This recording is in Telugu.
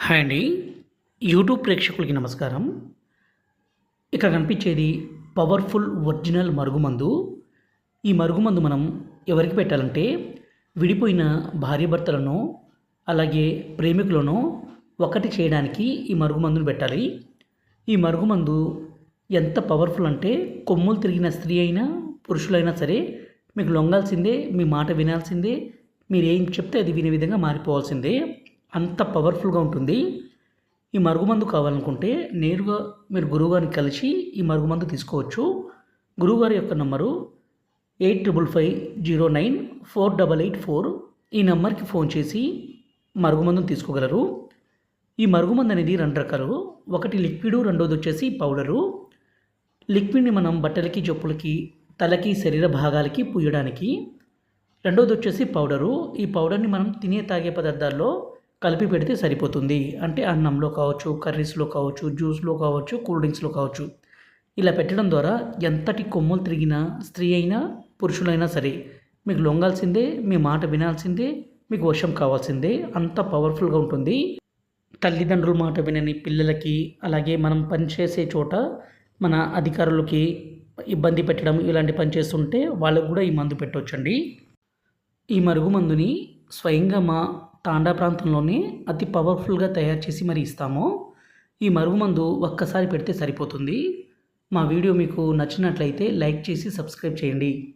హాయ్ అండి. యూట్యూబ్ ప్రేక్షకులకి నమస్కారం. ఇక్కడ కనిపించేది పవర్ఫుల్ ఒరిజినల్ మరుగుమందు. ఈ మరుగుమందు మనం ఎవరికి పెట్టాలంటే విడిపోయిన భార్యాభర్తలను అలాగే ప్రేమికులను ఒకటి చేయడానికి ఈ మరుగుమందును పెట్టాలి. ఈ మరుగుమందు ఎంత పవర్ఫుల్ అంటే కొమ్ములు తిరిగిన స్త్రీ అయినా పురుషులైనా సరే మీకు లొంగాల్సిందే, మీ మాట వినాల్సిందే, మీరు ఏం చెప్తే అది వినే విధంగా మారిపోవాల్సిందే. అంత పవర్ఫుల్గా ఉంటుంది. ఈ మరుగుమందు కావాలనుకుంటే నేరుగా మీరు గురువుగారిని కలిసి ఈ మరుగుమందు తీసుకోవచ్చు. గురువుగారి యొక్క నంబరు 8550948884. ఈ నెంబర్కి ఫోన్ చేసి మరుగుమందును తీసుకోగలరు. ఈ మరుగుమందు అనేది రెండు రకాలు. ఒకటి లిక్విడ్, రెండోది వచ్చేసి పౌడరు. లిక్విడ్ని మనం బట్టలకి, చెప్పులకి, తలకి, శరీర భాగాలకి పూయడానికి. రెండోది వచ్చేసి పౌడరు. ఈ పౌడర్ని మనం తినే తాగే పదార్థాల్లో కలిపి పెడితే సరిపోతుంది. అంటే అన్నంలో కావచ్చు, కర్రీస్లో కావచ్చు, జ్యూస్లో కావచ్చు, కూల్ డ్రింక్స్లో కావచ్చు. ఇలా పెట్టడం ద్వారా ఎంతటి కొమ్ములు తిరిగిన స్త్రీ అయినా పురుషులైనా సరే మీకు లొంగాల్సిందే, మీ మాట వినాల్సిందే, మీకు వశం కావాల్సిందే. అంత పవర్ఫుల్గా ఉంటుంది. తల్లిదండ్రుల మాట వినని పిల్లలకి, అలాగే మనం పనిచేసే చోట మన అధికారులకి ఇబ్బంది పెట్టడం ఇలాంటి పని చేస్తుంటే వాళ్ళకు కూడా ఈ మందు పెట్టవచ్చండి. ఈ మరుగుమందుని స్వయంగా మా తాండా ప్రాంతంలోనే అతి పవర్ఫుల్గా తయారు చేసి మరి ఇస్తాము. ఈ మరుగుమందు ఒక్కసారి పెడితే సరిపోతుంది. మా వీడియో మీకు నచ్చినట్లయితే లైక్ చేసి సబ్స్క్రైబ్ చేయండి.